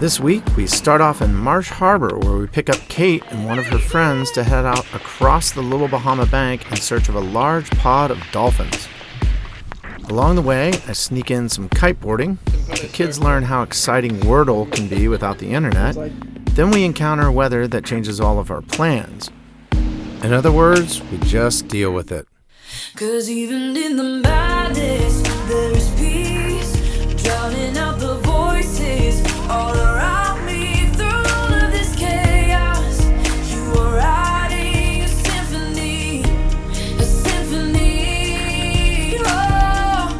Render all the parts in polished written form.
This week, we start off in Marsh Harbor, where we pick up Kate and one of her friends to head out across the Little Bahama Bank in search of a large pod of dolphins. Along the way, I sneak in some kiteboarding. The kids learn how exciting Wordle can be without the internet. Then we encounter weather that changes all of our plans. In other words, we just deal with it. 'Cause even in the madness, there is peace, drowning out the voices all around me. Through all of this chaos, you are writing a symphony, a symphony. Oh.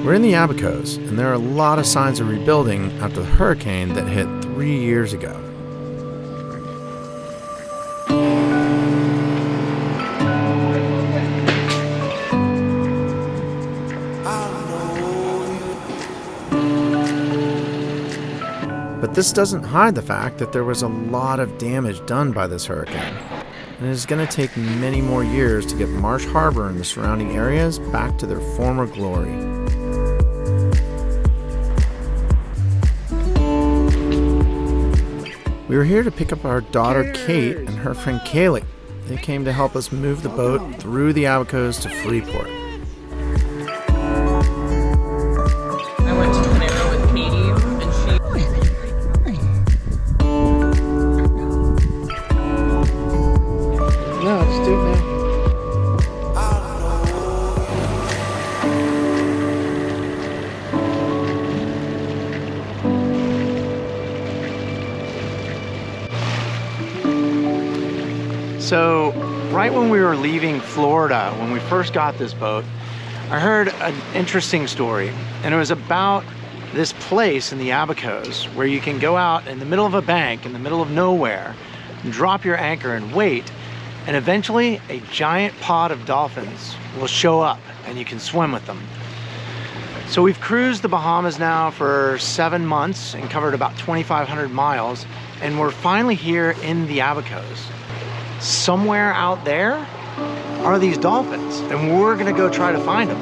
We're in the Abacos, and there are a lot of signs of rebuilding after the hurricane that hit 3 years ago. But this doesn't hide the fact that there was a lot of damage done by this hurricane, and it is going to take many more years to get Marsh Harbor and the surrounding areas back to their former glory. We were here to pick up our daughter Kate and her friend Kaylee. They came to help us move the boat through the Abacos to Freeport. I went to Panera with Katie, and she... No, just do it now. So, right when we were leaving Florida, when we first got this boat, I heard an interesting story, and it was about this place in the Abacos where you can go out in the middle of a bank, in the middle of nowhere, and drop your anchor and wait, and eventually a giant pod of dolphins will show up and you can swim with them. So we've cruised the Bahamas now for 7 months and covered about 2,500 miles, and we're finally here in the Abacos. Somewhere out there are these dolphins, and we're gonna go try to find them.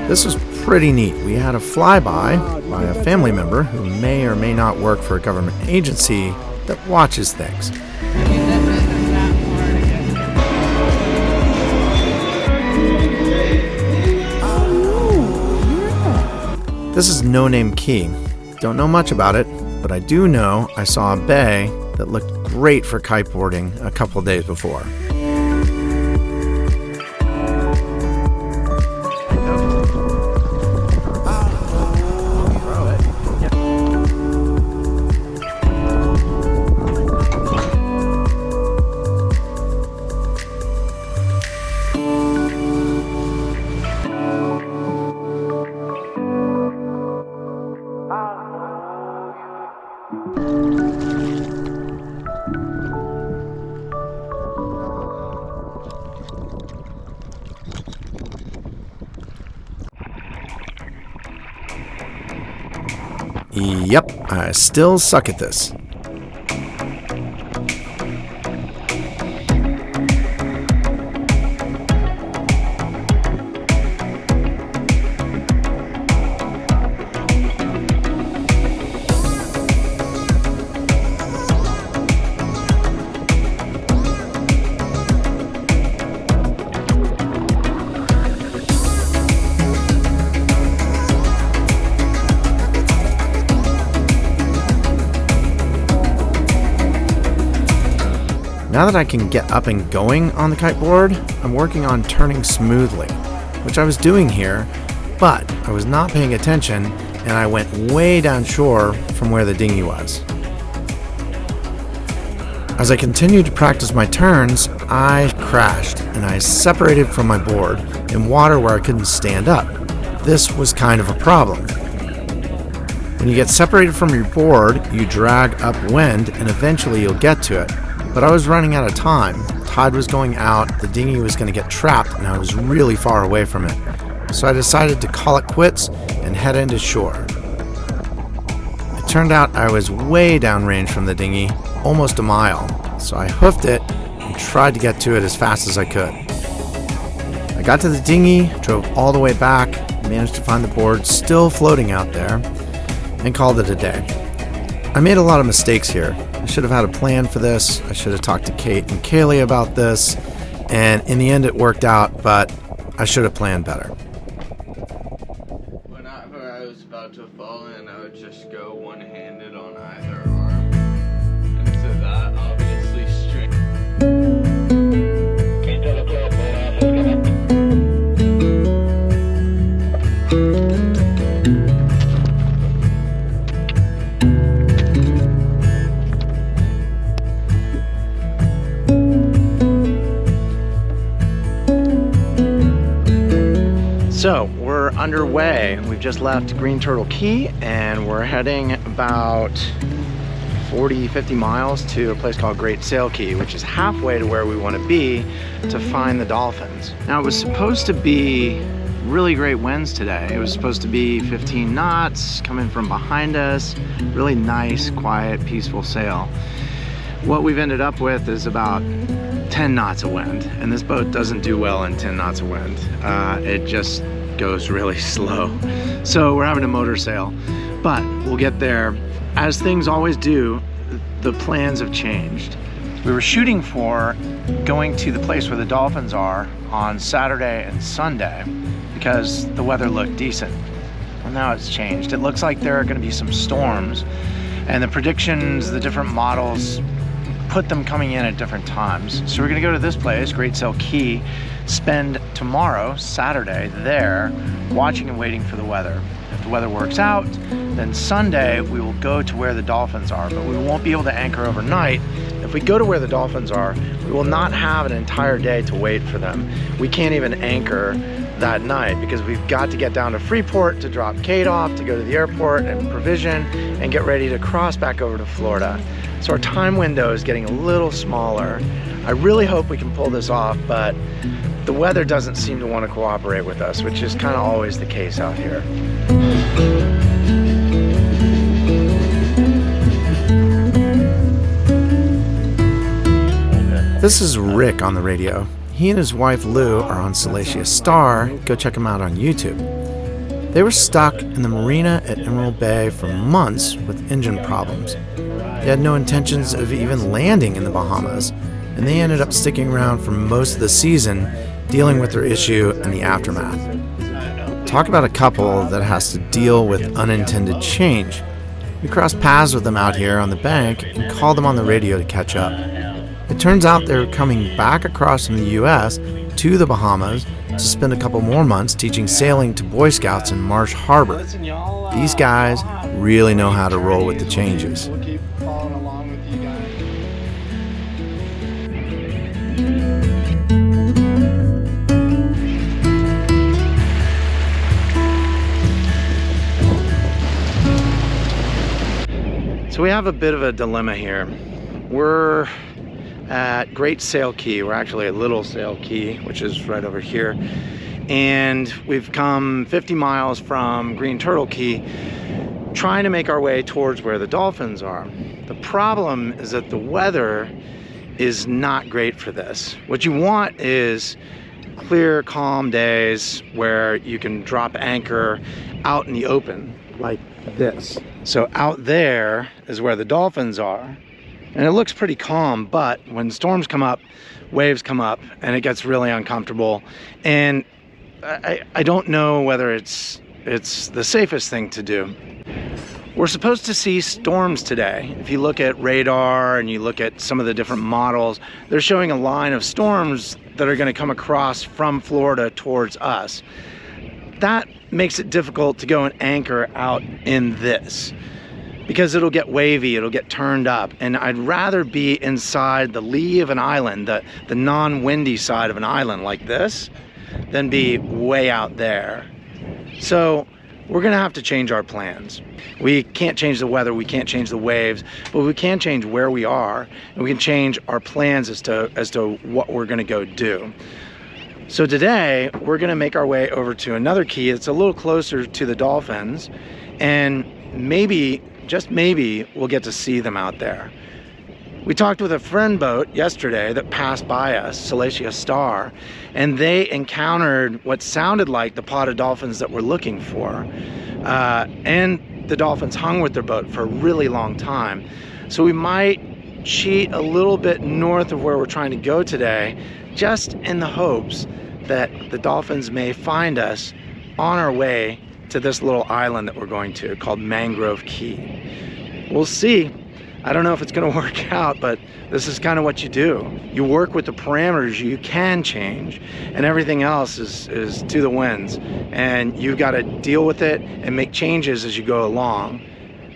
This was pretty neat. We had a flyby by a family member who may or may not work for a government agency that watches things. This is No Name Key. Don't know much about it, but I do know I saw a bay that looked great for kiteboarding a couple days before. Yep, I still suck at this. Now that I can get up and going on the kiteboard, I'm working on turning smoothly, which I was doing here, but I was not paying attention and I went way down shore from where the dinghy was. As I continued to practice my turns, I crashed and I separated from my board in water where I couldn't stand up. This was kind of a problem. When you get separated from your board, you drag upwind and eventually you'll get to it. But I was running out of time. Tide was going out, the dinghy was going to get trapped, and I was really far away from it. So I decided to call it quits and head into shore. It turned out I was way downrange from the dinghy, almost a mile. So I hoofed it and tried to get to it as fast as I could. I got to the dinghy, drove all the way back, managed to find the board still floating out there, and called it a day. I made a lot of mistakes here. I should have had a plan for this. I should have talked to Kate and Kaylee about this. And in the end it worked out, but I should have planned better. Whenever I was about to fall in, I would just go one-handed on either arm. And so that obviously strained. Can't tell the club, but off is coming. So we're underway. We've just left Green Turtle Key and we're heading about 40-50 miles to a place called Great Sail Key, which is halfway to where we want to be to find the dolphins. Now it was supposed to be really great winds today. It was supposed to be 15 knots coming from behind us. Really nice, quiet, peaceful sail. What we've ended up with is about 10 knots of wind, and this boat doesn't do well in 10 knots of wind. It just goes really slow. So we're having a motor sail, but we'll get there. As things always do, the plans have changed. We were shooting for going to the place where the dolphins are on Saturday and Sunday because the weather looked decent. Well, now it's changed. It looks like there are going to be some storms, and the predictions, the different models, put them coming in at different times. So we're gonna go to this place, Great Sail Key, spend tomorrow, Saturday, there, watching and waiting for the weather. If the weather works out, then Sunday we will go to where the dolphins are, but we won't be able to anchor overnight. If we go to where the dolphins are, we will not have an entire day to wait for them. We can't even anchor that night because we've got to get down to Freeport to drop Kate off, to go to the airport and provision, and get ready to cross back over to Florida. So our time window is getting a little smaller. I really hope we can pull this off, but the weather doesn't seem to want to cooperate with us, which is kind of always the case out here. This is Rick on the radio. He and his wife Lou are on Salacious Star. Go check them out on YouTube. They were stuck in the marina at Emerald Bay for months with engine problems. They had no intentions of even landing in the Bahamas, and they ended up sticking around for most of the season, dealing with their issue and the aftermath. Talk about a couple that has to deal with unintended change. We crossed paths with them out here on the bank and called them on the radio to catch up. It turns out they're coming back across from the US to the Bahamas to spend a couple more months teaching sailing to Boy Scouts in Marsh Harbor. These guys really know how to roll with the changes. We'll keep following along with you guys. So we have a bit of a dilemma here. We're at Great Sail Key. We're actually at Little Sail Key, which is right over here. And we've come 50 miles from Green Turtle Key, trying to make our way towards where the dolphins are. The problem is that the weather is not great for this. What you want is clear, calm days where you can drop anchor out in the open, like this. So out there is where the dolphins are. And it looks pretty calm, but when storms come up, waves come up, and it gets really uncomfortable. And I don't know whether it's the safest thing to do. We're supposed to see storms today. If you look at radar and you look at some of the different models, they're showing a line of storms that are going to come across from Florida towards us. That makes it difficult to go and anchor out in this. because it'll get wavy, it'll get turned up, and I'd rather be inside the lee of an island, the non-windy side of an island like this, than be way out there. So we're gonna have to change our plans. We can't change the weather, we can't change the waves, but we can change where we are, and we can change our plans as to what we're gonna go do. So today, we're gonna make our way over to another key. It's a little closer to the dolphins, and maybe, just maybe, we'll get to see them out there. We talked with a friend boat yesterday that passed by us, Salacia Star, and they encountered what sounded like the pod of dolphins that we're looking for. And the dolphins hung with their boat for a really long time. So we might cheat a little bit north of where we're trying to go today, just in the hopes that the dolphins may find us on our way to this little island that we're going to, called Mangrove Key. We'll see. I don't know if it's gonna work out, but this is kind of what you do. You work with the parameters you can change, and everything else is to the winds. And you've got to deal with it and make changes as you go along.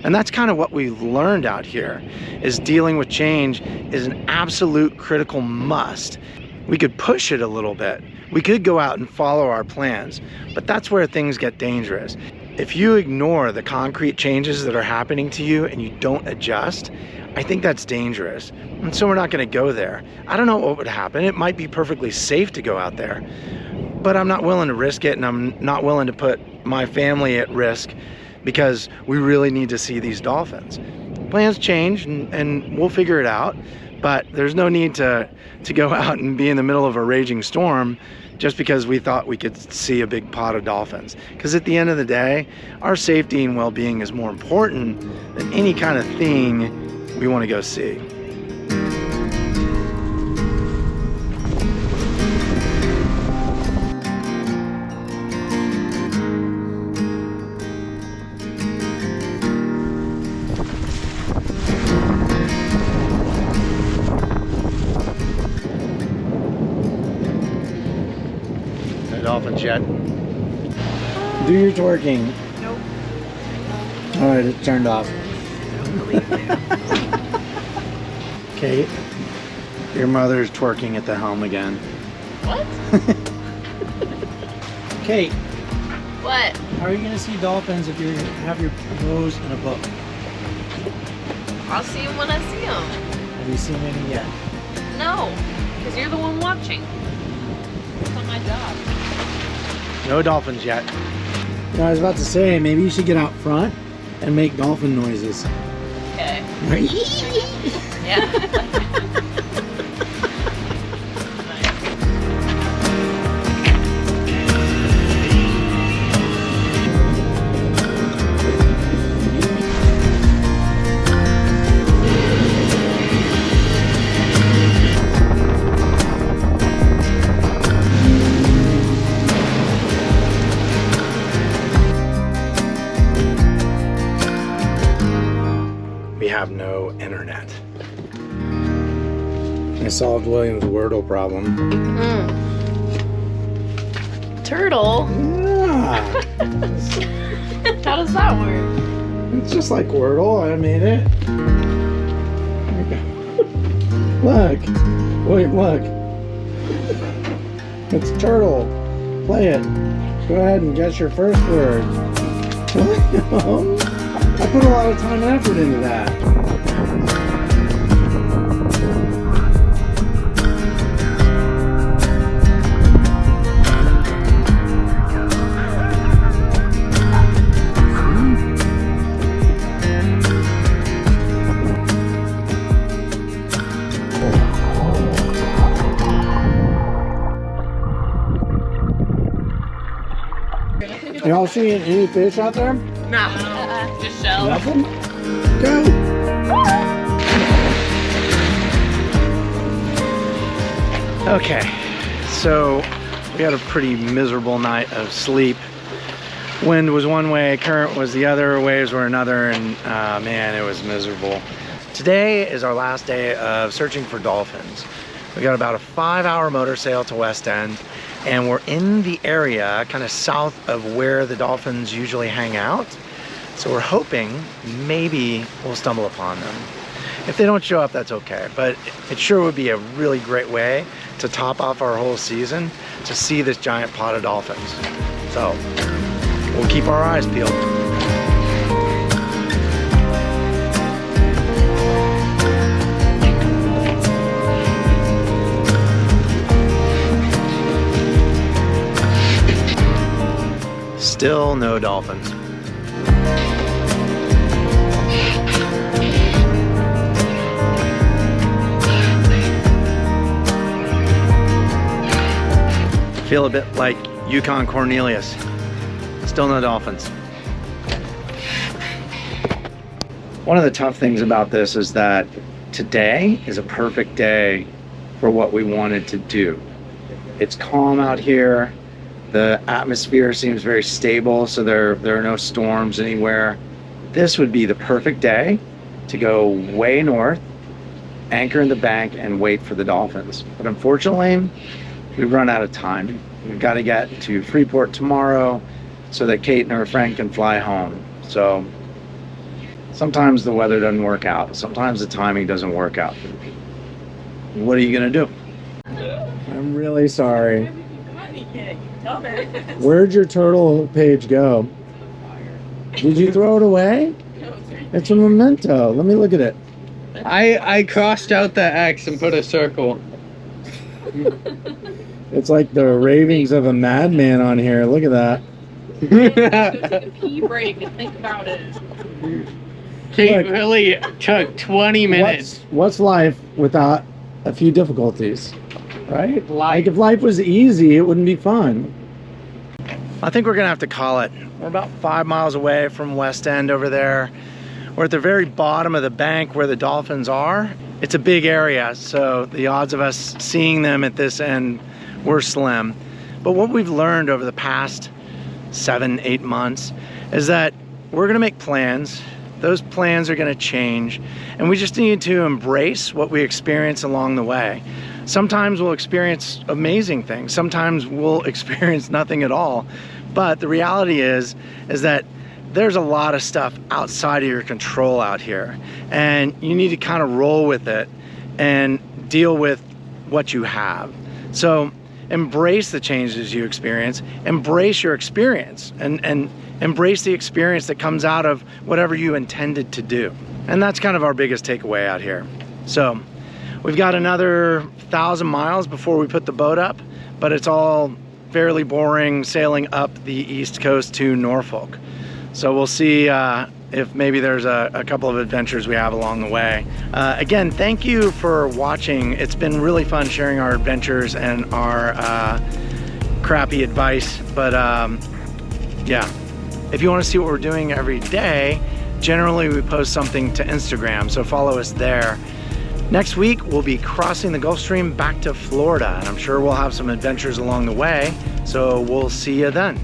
And that's kind of what we've learned out here, is dealing with change is an absolute critical must. We could push it a little bit. We could go out and follow our plans, but that's where things get dangerous. If you ignore the concrete changes that are happening to you and you don't adjust, I think that's dangerous. And so we're not gonna go there. I don't know what would happen. It might be perfectly safe to go out there, but I'm not willing to risk it, and I'm not willing to put my family at risk because we really need to see these dolphins. Plans change and we'll figure it out, but there's no need to go out and be in the middle of a raging storm just because we thought we could see a big pod of dolphins. Because at the end of the day, our safety and well-being is more important than any kind of thing we want to go see. Dolphins yet? Do your twerking. Nope. All right, it's turned off. I don't believe you. Kate, your mother's twerking at the helm again. What? Kate, What? how are you gonna see dolphins if you have your nose in a book? I'll see them when I see them. Have you seen any yet? No, because you're the one watching. That's not my job. No dolphins yet. I was about to say, maybe you should get out front and make dolphin noises. Okay. Yeah. We have no internet. I solved William's Wordle problem. Turdle? Yeah. How does that work? It's just like Wordle. I made it. Look. Wait, look. It's Turdle. Play it. Go ahead and guess your first word. I put a lot of time and effort into that. Y'all seeing any fish out there? Nah. Just shell. Nothing? Go! Okay, so we had a pretty miserable night of sleep. Wind was one way, current was the other, waves were another, and man, it was miserable. Today is our last day of searching for dolphins. We got about a 5-hour motor sail to West End, and we're in the area kind of south of where the dolphins usually hang out. So we're hoping maybe we'll stumble upon them. If they don't show up, that's okay. But it sure would be a really great way to top off our whole season to see this giant pod of dolphins. So we'll keep our eyes peeled. Still no dolphins. Feel a bit like Yukon Cornelius. Still no dolphins. One of the tough things about this is that today is a perfect day for what we wanted to do. It's calm out here. The atmosphere seems very stable, so there are no storms anywhere. This would be the perfect day to go way north, anchor in the bank, and wait for the dolphins. But unfortunately, we've run out of time. We've got to get to Freeport tomorrow so that Kate and her friend can fly home. So sometimes the weather doesn't work out. Sometimes the timing doesn't work out. What are you gonna do? I'm really sorry. Where'd your turtle page go? Did you throw it away? It's a memento. Let me look at it. I crossed out the X and put a circle. It's like the ravings of a madman on here. Look at that. Take a pee break and think about it. Kate really took 20 minutes. What's life without a few difficulties, right? Like if life was easy, it wouldn't be fun. I think we're gonna have to call it. We're about 5 miles away from West End over there. We're at the very bottom of the bank where the dolphins are. It's a big area, so the odds of us seeing them at this end were slim. But what we've learned over the past 7-8 months is that we're gonna make plans. Those plans are gonna change, and we just need to embrace what we experience along the way. Sometimes we'll experience amazing things. Sometimes we'll experience nothing at all. But the reality is that there's a lot of stuff outside of your control out here, and you need to kind of roll with it and deal with what you have. So embrace the changes you experience, embrace your experience, and embrace the experience that comes out of whatever you intended to do. And that's kind of our biggest takeaway out here. So we've got another 1,000 miles before we put the boat up, but it's all fairly boring sailing up the East Coast to Norfolk. So we'll see if maybe there's a couple of adventures we have along the way. Again, thank you for watching. It's been really fun sharing our adventures and our crappy advice. But yeah, if you want to see what we're doing every day, generally we post something to Instagram, so follow us there. Next week, we'll be crossing the Gulf Stream back to Florida, and I'm sure we'll have some adventures along the way. So we'll see you then.